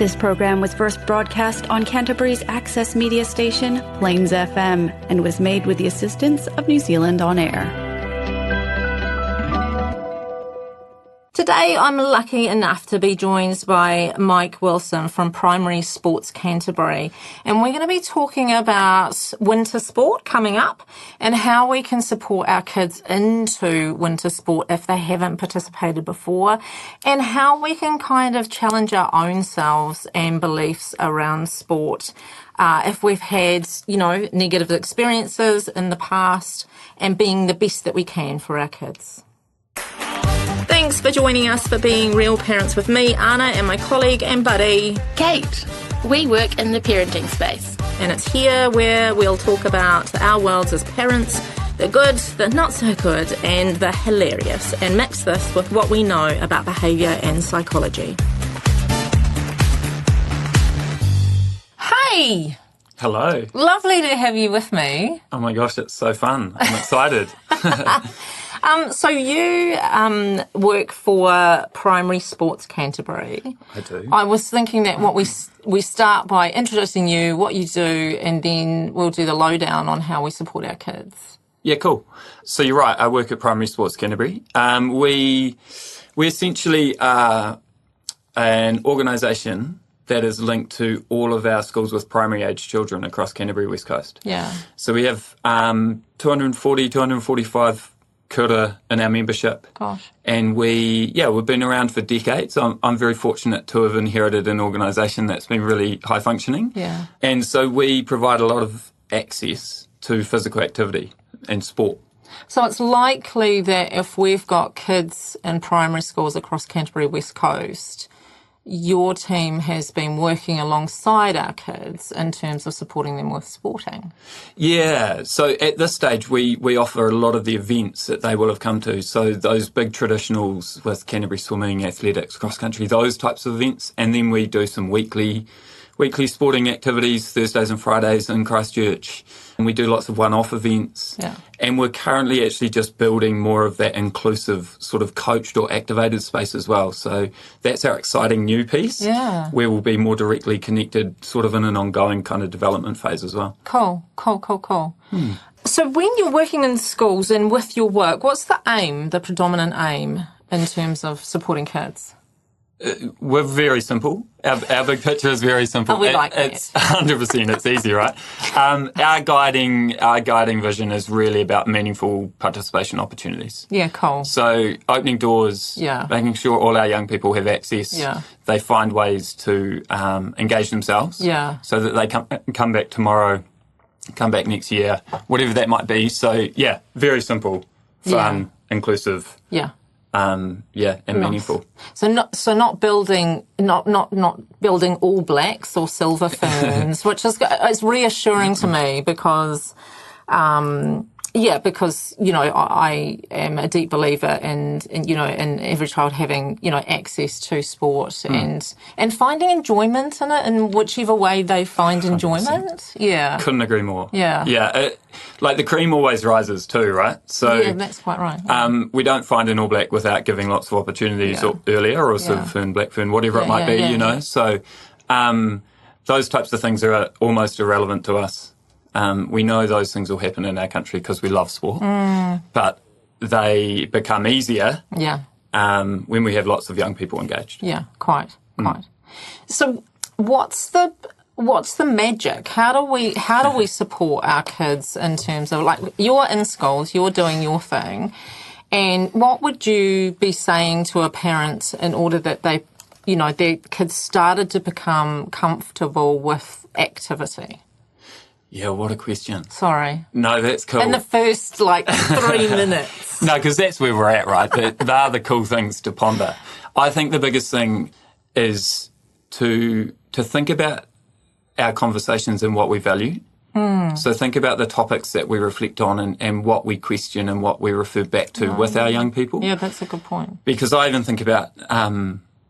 This program was first broadcast on Canterbury's access media station, Plains FM, and was made with the assistance of New Zealand On Air. Today, I'm lucky enough to be joined by Mike Wilson from Primary Sports Canterbury, and we're going to be talking about winter sport coming up and how we can support our kids into winter sport if they haven't participated before, and how we can kind of challenge our own selves and beliefs around sport if we've had, negative experiences in the past, and being the best that we can for our kids. Thanks for joining us for Being Real Parents with me, Anna, and my colleague and buddy, Kate. We work in the parenting space. And it's here where we'll talk about our worlds as parents, the good, the not so good, and the hilarious, and mix this with what we know about behaviour and psychology. Hey! Hello. Lovely to have you with me. Oh my gosh, it's so fun. I'm excited. So you work for Primary Sports Canterbury. I do. I was thinking that what we start by introducing you, what you do, and then we'll do the lowdown on how we support our kids. Yeah, cool. So you're right. I work at Primary Sports Canterbury. We essentially are an organisation that is linked to all of our schools with primary age children across Canterbury West Coast. Yeah. So we have 245 kura in our membership. Gosh. And we've been around for decades. I'm very fortunate to have inherited an organisation that's been really high functioning. Yeah. And so we provide a lot of access to physical activity and sport. So it's likely that if we've got kids in primary schools across Canterbury West Coast, your team has been working alongside our kids in terms of supporting them with sporting. Yeah, so at this stage we offer a lot of the events that they will have come to. So those big traditionals with Canterbury swimming, athletics, cross country, those types of events. And then we do some weekly sporting activities, Thursdays and Fridays in Christchurch. And we do lots of one-off events. Yeah. And we're currently actually just building more of that inclusive sort of coached or activated space as well. So that's our exciting new piece. Yeah. Where we'll be more directly connected sort of in an ongoing kind of development phase as well. Cool. So when you're working in schools and with your work, what's the predominant aim in terms of supporting kids? We're very simple. Our big picture is very simple. Oh, we like that. It's 100%. It's easy, right? Our guiding vision is really about meaningful participation opportunities. Yeah, cool. So opening doors, making sure all our young people have access. Yeah. They find ways to engage themselves. Yeah. So that they come back tomorrow, come back next year, whatever that might be. So yeah, very simple, fun, inclusive. Yeah. And meaningful. So not building All Blacks or Silver Ferns, which is it's reassuring to me because I am a deep believer in every child having access to sport and finding enjoyment in it in whichever way they find 100%. Enjoyment. Yeah, couldn't agree more. Yeah. Like the cream always rises too, right? So yeah, that's quite right. Yeah. We don't find an All Black without giving lots of opportunities earlier, or Silver Fern, Black Fern, whatever it might be. So those types of things are almost irrelevant to us. We know those things will happen in our country because we love sport, but they become easier when we have lots of young people engaged. Yeah, quite. So what's the magic? How do we support our kids in terms of, like, you're in schools, you're doing your thing, and what would you be saying to a parent in order that they, their kids started to become comfortable with activity? Yeah, what a question. Sorry. No, that's cool. In the first, 3 minutes. No, because that's where we're at, right? They are the cool things to ponder. I think the biggest thing is to think about our conversations and what we value. So think about the topics that we reflect on and what we question and what we refer back to with our young people. Yeah, that's a good point. Because I even think about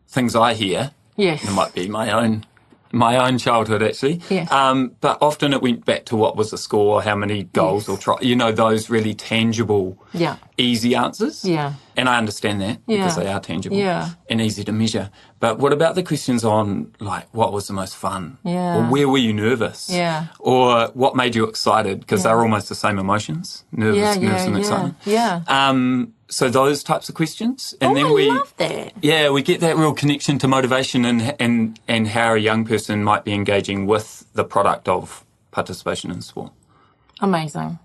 things I hear. Yes. It might be my own my own childhood, actually. Yes. But often it went back to what was the score, how many goals or those really tangible, easy answers. Yeah. And I understand that because they are tangible and easy to measure. But what about the questions on, like, what was the most fun? Yeah. Or where were you nervous? Yeah. Or what made you excited? Because they're almost the same emotions, nervous and excitement. Yeah. So those types of questions. And then I love that. Yeah, we get that real connection to motivation and how a young person might be engaging with the product of participation in sport. Amazing.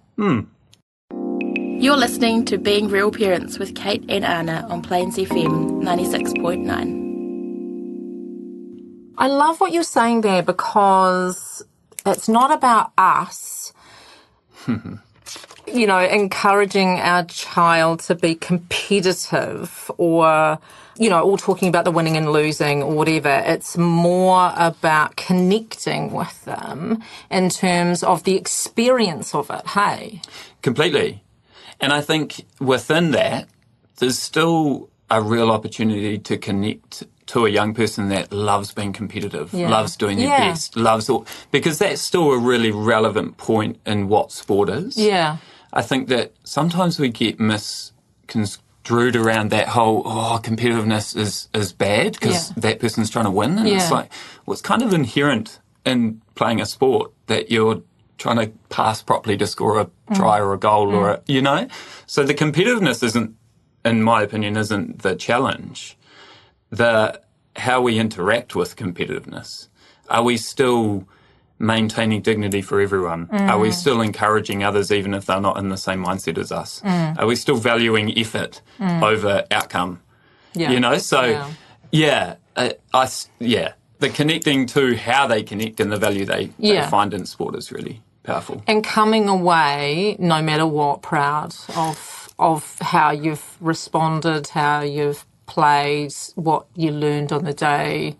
You're listening to Being Real Parents with Kate and Anna on Plains FM 96.9. I love what you're saying there because it's not about us, encouraging our child to be competitive or, all talking about the winning and losing or whatever. It's more about connecting with them in terms of the experience of it, hey? Completely. And I think within that, there's still a real opportunity to connect to a young person that loves being competitive, loves doing their best, because that's still a really relevant point in what sport is. Yeah. I think that sometimes we get misconstrued around that whole, competitiveness is bad because that person's trying to win. And it's like, well, it's kind of inherent in playing a sport that you're trying to pass properly to score a try or a goal or So the competitiveness in my opinion, isn't the challenge. How we interact with competitiveness. Are we still maintaining dignity for everyone? Are we still encouraging others even if they're not in the same mindset as us? Are we still valuing effort over outcome? Yeah. The connecting to how they connect and the value they find in sport is really powerful. And coming away, no matter what, proud of how you've responded, how you've played, what you learned on the day.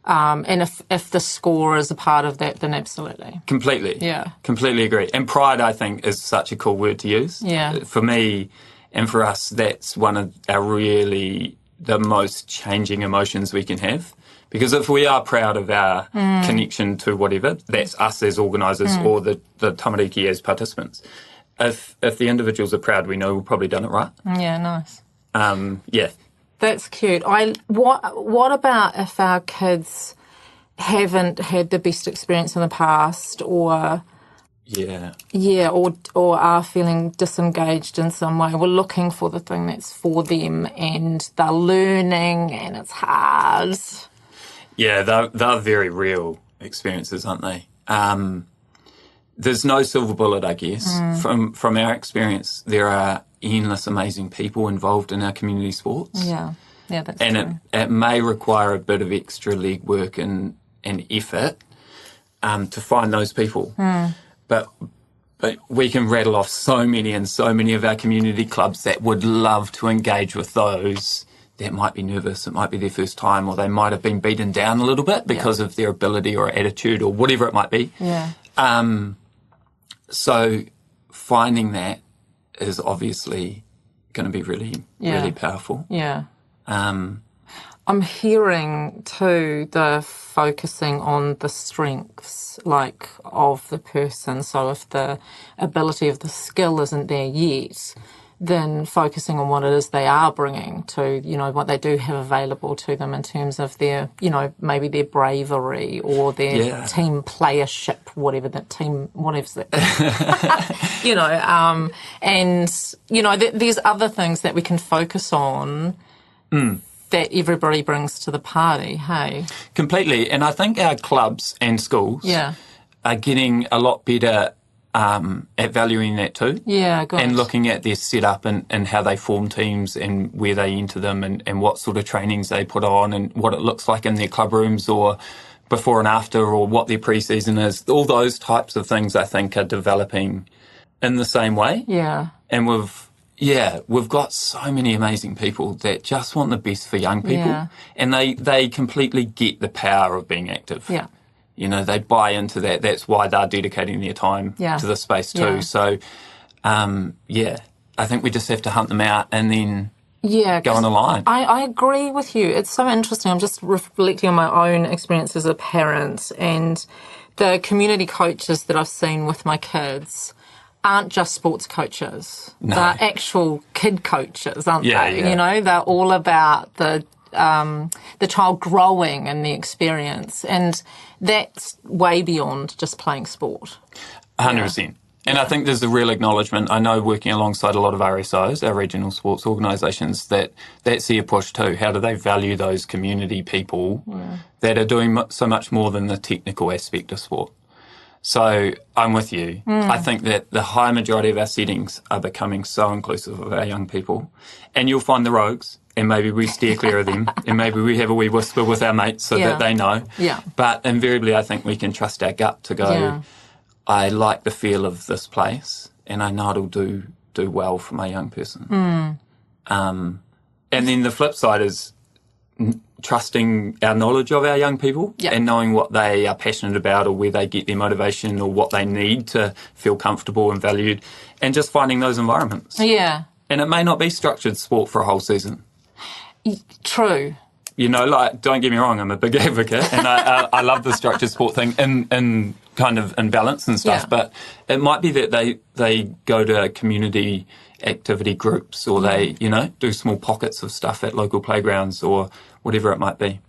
And if the score is a part of that, then absolutely. Completely. Yeah. Completely agree. And pride, I think, is such a cool word to use. Yeah. For me and for us, that's one of our really the most changing emotions we can have. Because if we are proud of our connection to whatever, that's us as organisers or the tamariki as participants. If the individuals are proud, we know we've probably done it right. Yeah, nice. That's cute. What about if our kids haven't had the best experience in the past or or are feeling disengaged in some way? We're looking for the thing that's for them and they're learning and it's hard. Yeah, they're very real experiences, aren't they? There's no silver bullet, I guess. From our experience, there are endless amazing people involved in our community sports. Yeah, that's and true. it may require a bit of extra legwork and effort to find those people. But we can rattle off so many of our community clubs that would love to engage with those that might be nervous, it might be their first time, or they might have been beaten down a little bit because of their ability or attitude or whatever it might be. Yeah. So finding that is obviously going to be really, really powerful. Yeah. I'm hearing too the focusing on the strengths of the person. So if the ability of the skill isn't there yet, then focusing on what it is they are bringing to, what they do have available to them in terms of their, maybe their bravery or their team playership, whatever's that. There's other things that we can focus on that everybody brings to the party, hey? Completely. And I think our clubs and schools are getting a lot better at valuing that too. Yeah, gosh. And looking at their setup and how they form teams and where they enter them and what sort of trainings they put on and what it looks like in their club rooms or before and after or what their pre-season is. All those types of things I think are developing in the same way. Yeah. And we've got so many amazing people that just want the best for young people. Yeah. And they completely get the power of being active. Yeah. They buy into that. That's why they're dedicating their time to the space too. Yeah. So, I think we just have to hunt them out and then going along. I agree with you. It's so interesting. I'm just reflecting on my own experience as a parent, and the community coaches that I've seen with my kids aren't just sports coaches. No. They're actual kid coaches, aren't they? Yeah. You know, they're all about the child growing and the experience, and that's way beyond just playing sport. 100%. And I think there's a real acknowledgement. I know working alongside a lot of RSOs, our regional sports organisations, that's their push too. How do they value those community people that are doing so much more than the technical aspect of sport? So I'm with you. I think that the high majority of our settings are becoming so inclusive of our young people. And you'll find the rogues, and maybe we steer clear of them, and maybe we have a wee whisper with our mates so that they know. Yeah. But invariably, I think we can trust our gut to go, I like the feel of this place, and I know it'll do well for my young person. And then the flip side is trusting our knowledge of our young people and knowing what they are passionate about, or where they get their motivation, or what they need to feel comfortable and valued, and just finding those environments. Yeah. And it may not be structured sport for a whole season. True. You know, like, don't get me wrong, I'm a big advocate, and I love the structured sport thing in kind of in balance and stuff, but it might be that they go to community activity groups, or they, you know, do small pockets of stuff at local playgrounds or whatever it might be.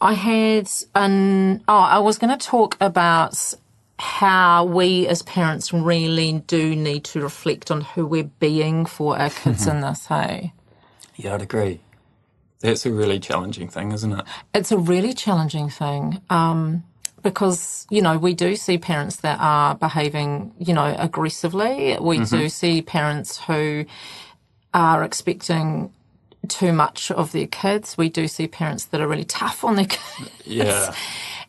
I was going to talk about how we as parents really do need to reflect on who we're being for our kids in this, hey? Yeah, I'd agree. That's a really challenging thing, isn't it? It's a really challenging thing because, you know, we do see parents that are behaving, you know, aggressively. We do see parents who are expecting too much of their kids. We do see parents that are really tough on their kids. Yeah.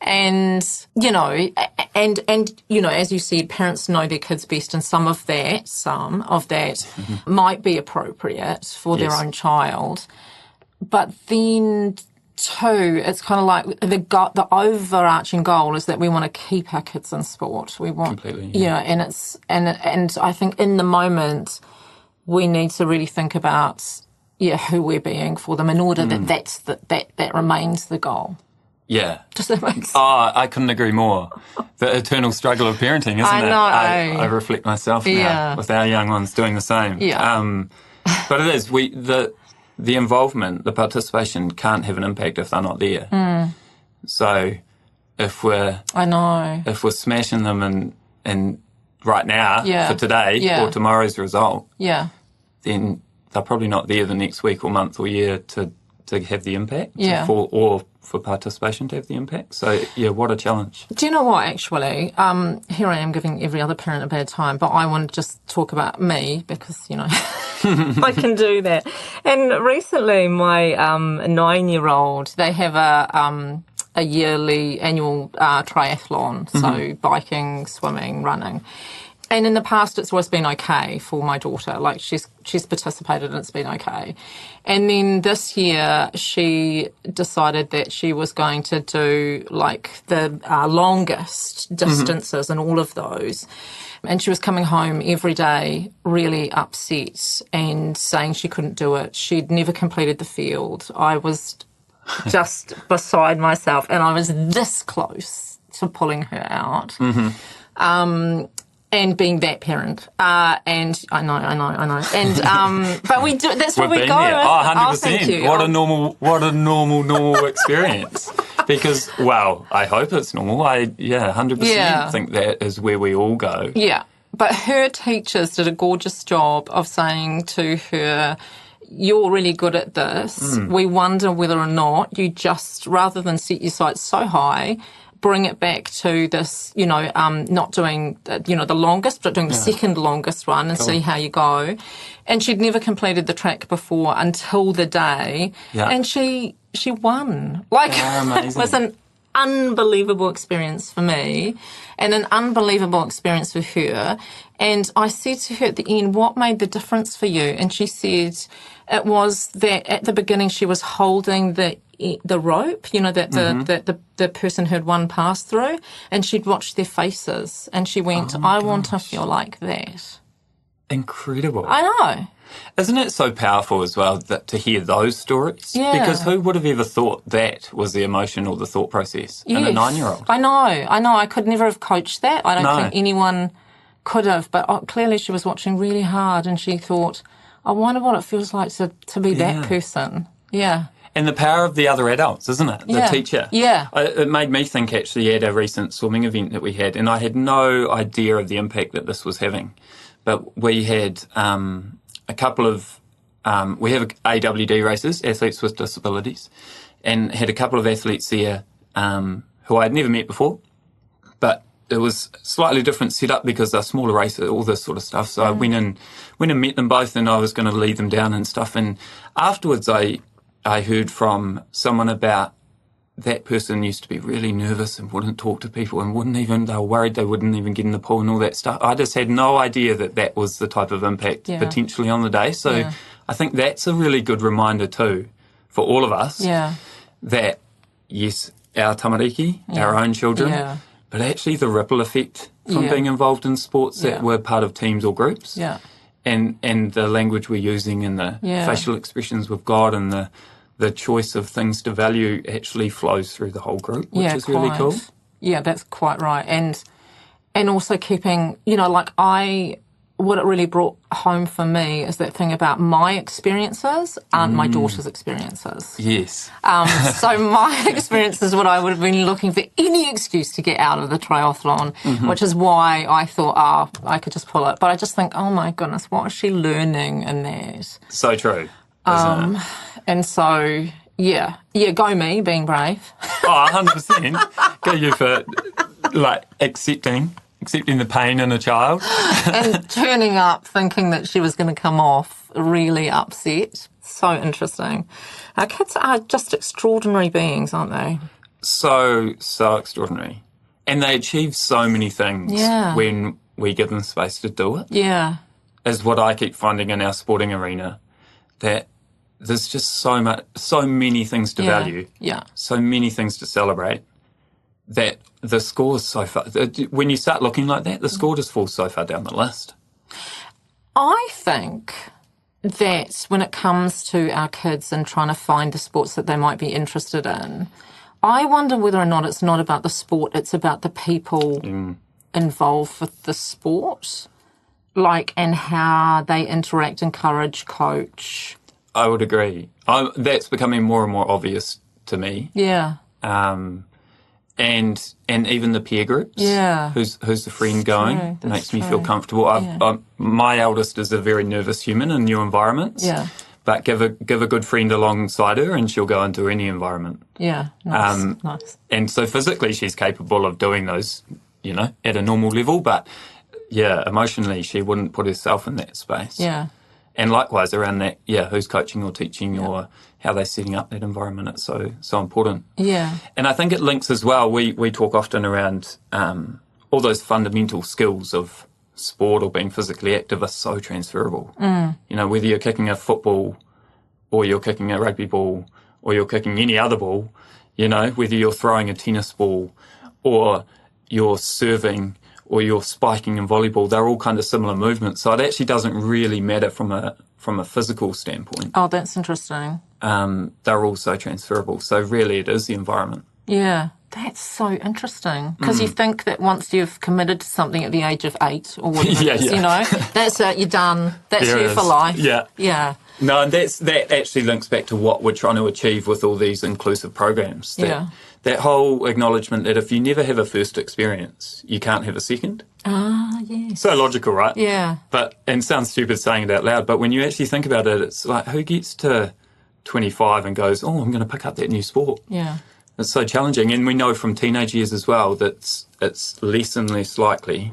And, you know, as you said, parents know their kids best, and some of that might be appropriate for their own child. But then, too, it's kind of like the overarching goal is that we want to keep our kids in sport. We want, completely, and I think in the moment we need to really think about, who we're being for them in order that remains the goal. Yeah. Does that make sense? Oh, I couldn't agree more. The eternal struggle of parenting, isn't it? I know. I reflect myself now with our young ones doing the same. Yeah. But it is, the involvement, the participation can't have an impact if they're not there. So if we're smashing them and right now for today or tomorrow's result, then they're probably not there the next week or month or year to have the impact for participation to have the impact. So, what a challenge. Do you know what, actually? Here I am giving every other parent a bad time, but I want to just talk about me because, you know, I can do that. And recently my 9-year-old, they have a yearly annual triathlon, so biking, swimming, running. And in the past, it's always been okay for my daughter. Like, she's participated and it's been okay. And then this year, she decided that she was going to do, like, the longest distances and all of those. And she was coming home every day really upset and saying she couldn't do it. She'd never completed the field. I was just beside myself, and I was this close to pulling her out. And being that parent, and I know, and but we do. That's where we go. There. Oh, 100%. Oh, thank you. What a normal experience. Because, well, I hope it's normal. 100% think that is where we all go. Yeah, but her teachers did a gorgeous job of saying to her, "You're really good at this. We wonder whether or not you just, rather than set your sights so high, bring it back to this, not doing, the longest, but doing the second longest one and see how you go." And she'd never completed the track before until the day. Yeah. And she won. Like, it was an unbelievable experience for me and an unbelievable experience for her. And I said to her at the end, "What made the difference for you?" And she said it was that at the beginning she was holding the rope, that the person who'd won passed through, and she'd watched their faces, and she went, "I want to feel like that." Incredible. I know. Isn't it so powerful as well to hear those stories? Yeah. Because who would have ever thought that was the emotion or the thought process in a 9-year-old? I know. I could never have coached that. I don't think anyone could have. But clearly she was watching really hard and she thought, I wonder what it feels like to be that person. Yeah. And the power of the other adults, isn't it? The teacher. Yeah. It made me think actually at a recent swimming event that we had, and I had no idea of the impact that this was having. But we had a couple of, we have AWD races, athletes with disabilities, and had a couple of athletes there who I had never met before, but it was slightly different setup because they're smaller races, all this sort of stuff. So I went and met them both, and I was going to lead them down and stuff. And afterwards I heard from someone about that person used to be really nervous and wouldn't talk to people and they were worried they wouldn't even get in the pool and all that stuff. I just had no idea that was the type of impact potentially on the day. So I think that's a really good reminder too for all of us that, yes, our tamariki, our own children, but actually the ripple effect from being involved in sports that we're part of teams or groups and the language we're using and the facial expressions we've got and the choice of things to value actually flows through the whole group, which is really cool. Yeah, that's quite right. And also keeping, what it really brought home for me is that thing about my experiences aren't my daughter's experiences. Yes. So my experience is what I would have been looking for any excuse to get out of the triathlon, which is why I thought, I could just pull it. But I just think, oh my goodness, what is she learning in that? So true. Isn't it? And so, go me, being brave. 100%. Go you for, accepting the pain in a child. And turning up thinking that she was going to come off really upset. So interesting. Our kids are just extraordinary beings, aren't they? So extraordinary. And they achieve so many things when we give them space to do it. Yeah. Is what I keep finding in our sporting arena, that there's just so many things to value, so many things to celebrate, that the score is so far. When you start looking like that, the score just falls so far down the list. I think that when it comes to our kids and trying to find the sports that they might be interested in, I wonder whether or not it's not about the sport, it's about the people involved with the sport, and how they interact, encourage, coach. I would agree. That's becoming more and more obvious to me. Yeah. And even the peer groups. Yeah. Who's the friend going? Makes me feel comfortable. My eldest is a very nervous human in new environments. Yeah. But give a good friend alongside her and she'll go into any environment. Yeah. Nice. Nice. And so physically she's capable of doing those, at a normal level. But emotionally she wouldn't put herself in that space. Yeah. And likewise around that, who's coaching or teaching or how they're setting up that environment, it's so important. Yeah. And I think it links as well, we talk often around all those fundamental skills of sport or being physically active are so transferable. Whether you're kicking a football or you're kicking a rugby ball or you're kicking any other ball, whether you're throwing a tennis ball or you're serving or you're spiking in volleyball, they're all kind of similar movements. So it actually doesn't really matter from a physical standpoint. Oh, that's interesting. They're all so transferable. So really it is the environment. Yeah, that's so interesting. Because you think that once you've committed to something at the age of 8 or whatever it is, that's it, you're done. That's you for life. Yeah. Yeah. No, and that actually links back to what we're trying to achieve with all these inclusive programs. That whole acknowledgement that if you never have a first experience, you can't have a second. Ah, yes. So logical, right? Yeah. And it sounds stupid saying it out loud, but when you actually think about it, it's like, who gets to 25 and goes, I'm going to pick up that new sport? Yeah. It's so challenging. And we know from teenage years as well that it's less and less likely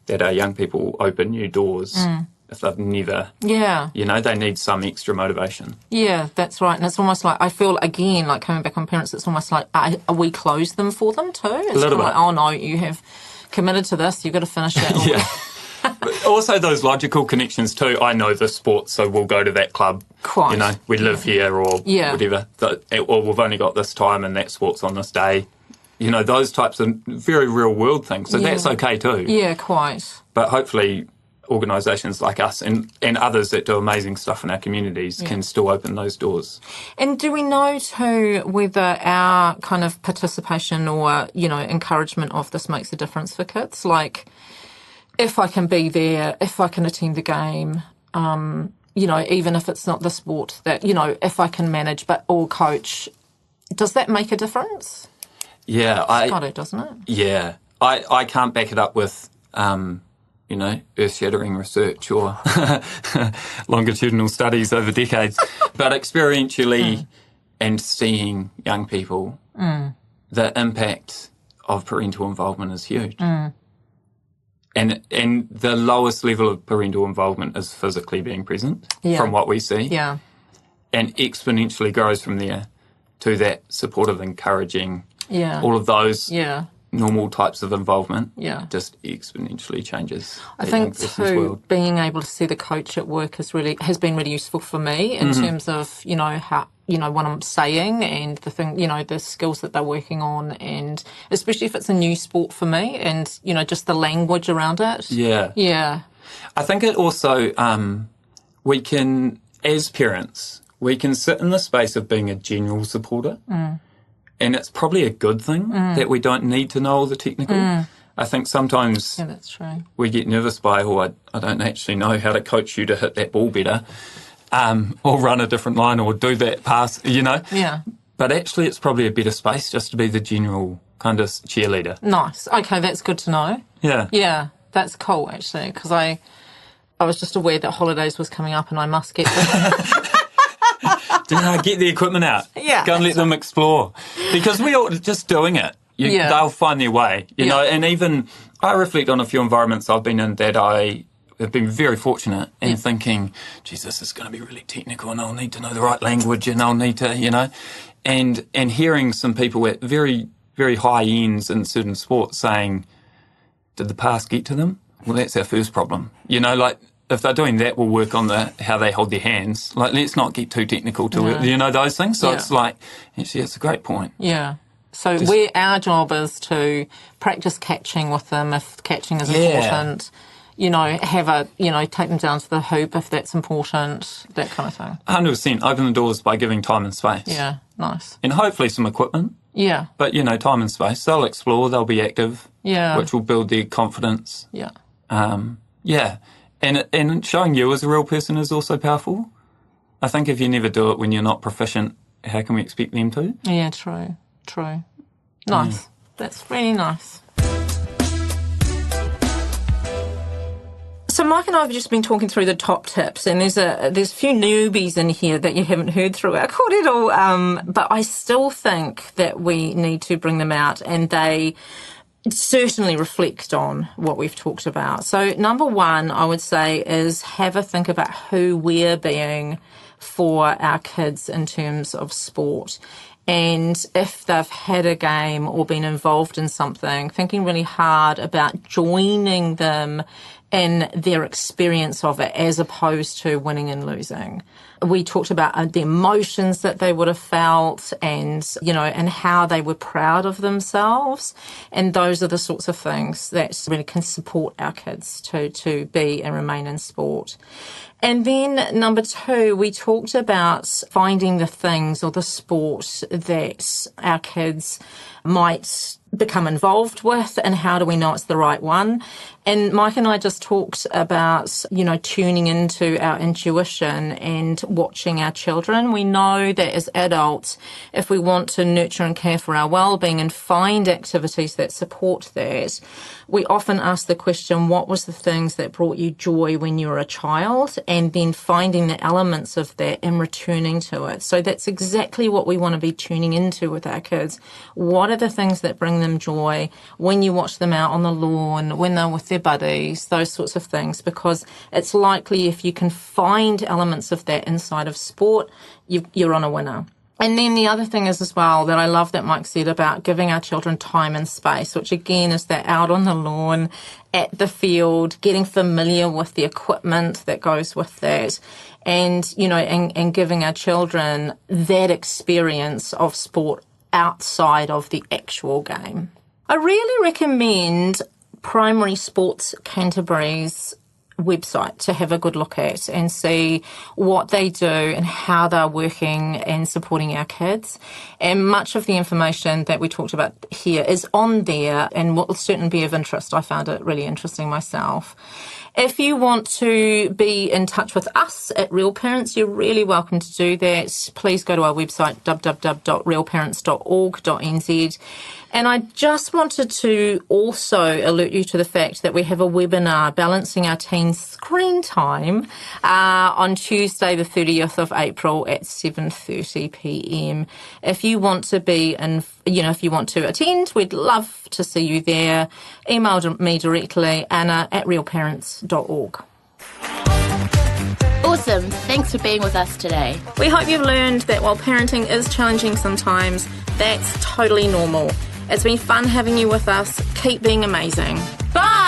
that our young people open new doors if they've never, they need some extra motivation. Yeah, that's right. And it's almost like, I feel, again, like coming back on parents, it's almost like, we close them for them too? It's a little bit. Like, oh no, you have committed to this, you've got to finish it. But also those logical connections too. I know this sport, so we'll go to that club. Quite. We live here or whatever. Or we've only got this time and that sport's on this day. Those types of very real world things. So that's okay too. Yeah, quite. But hopefully organisations like us and others that do amazing stuff in our communities can still open those doors. And do we know too whether our kind of participation or, encouragement of this makes a difference for kids? Like, if I can be there, if I can attend the game, even if it's not the sport that, if I can manage or coach, does that make a difference? Yeah. It's got to, doesn't it? Yeah. I can't back it up with... earth-shattering research or longitudinal studies over decades, but experientially and seeing young people, the impact of parental involvement is huge. And the lowest level of parental involvement is physically being present from what we see. Yeah. And exponentially grows from there to that supportive, encouraging, all of those normal types of involvement just exponentially changes. I think too, being able to see the coach at work has been really useful for me in terms of, how, what I'm saying and the thing, the skills that they're working on, and especially if it's a new sport for me and, just the language around it. Yeah. Yeah. I think it also, we can, as parents, we can sit in the space of being a general supporter. And it's probably a good thing that we don't need to know all the technical. I think sometimes that's true. We get nervous by, I don't actually know how to coach you to hit that ball better, or run a different line or do that pass, Yeah. But actually it's probably a better space just to be the general kind of cheerleader. Nice. Okay, that's good to know. Yeah. Yeah, that's cool actually, because I was just aware that holidays was coming up and I must get Get the equipment out. Yeah. Go and let them explore. Because we all just doing it. They'll find their way, you know. And even I reflect on a few environments I've been in that I have been very fortunate in thinking, geez, this is going to be really technical and I'll need to know the right language and I'll need to, and hearing some people at very, very high ends in certain sports saying, did the pass get to them? Well, that's our first problem. If they're doing that, we'll work on how they hold their hands. Let's not get too technical to it, those things. So it's actually, it's a great point. Yeah. So our job is to practice catching with them if catching is important. Take them down to the hoop if that's important, that kind of thing. 100%. Open the doors by giving time and space. Yeah, nice. And hopefully some equipment. Yeah. But, time and space. They'll explore, they'll be active. Yeah. Which will build their confidence. Yeah. Yeah. And showing you as a real person is also powerful. I think if you never do it when you're not proficient, how can we expect them to? Yeah, true. Nice. Yeah. That's really nice. So Mike and I have just been talking through the top tips, and there's a few newbies in here that you haven't heard through our kōrero, but I still think that we need to bring them out, and they certainly reflect on what we've talked about. So number one, I would say, is have a think about who we're being for our kids in terms of sport. And if they've had a game or been involved in something, thinking really hard about joining them in their experience of it as opposed to winning and losing. We talked about the emotions that they would have felt and, and how they were proud of themselves. And those are the sorts of things that really can support our kids to be and remain in sport. And then number two, we talked about finding the things or the sport that our kids might become involved with, and how do we know it's the right one. And Mike and I just talked about, tuning into our intuition and watching our children. We know that as adults, if we want to nurture and care for our well-being and find activities that support that, we often ask the question, what was the things that brought you joy when you were a child? And then finding the elements of that and returning to it. So that's exactly what we want to be tuning into with our kids. What are the things that bring them joy when you watch them out on the lawn, when they're with their buddies, those sorts of things, because it's likely if you can find elements of that inside of sport, you're on a winner. And then the other thing is as well that I love that Mike said about giving our children time and space, which again is that out on the lawn, at the field, getting familiar with the equipment that goes with that, and, and giving our children that experience of sport outside of the actual game. I really recommend Primary Sports Canterbury's website to have a good look at and see what they do and how they're working and supporting our kids. And much of the information that we talked about here is on there and will certainly be of interest. I found it really interesting myself. If you want to be in touch with us at Real Parents, you're really welcome to do that. Please go to our website, www.realparents.org.nz. And I just wanted to also alert you to the fact that we have a webinar, Balancing Our Teens' Screen Time, on Tuesday, the 30th of April at 7:30 p.m. If you want to be if you want to attend, we'd love to see you there. Email me directly, anna@realparents.org. Awesome. Thanks for being with us today. We hope you've learned that while parenting is challenging sometimes, that's totally normal. It's been fun having you with us. Keep being amazing. Bye!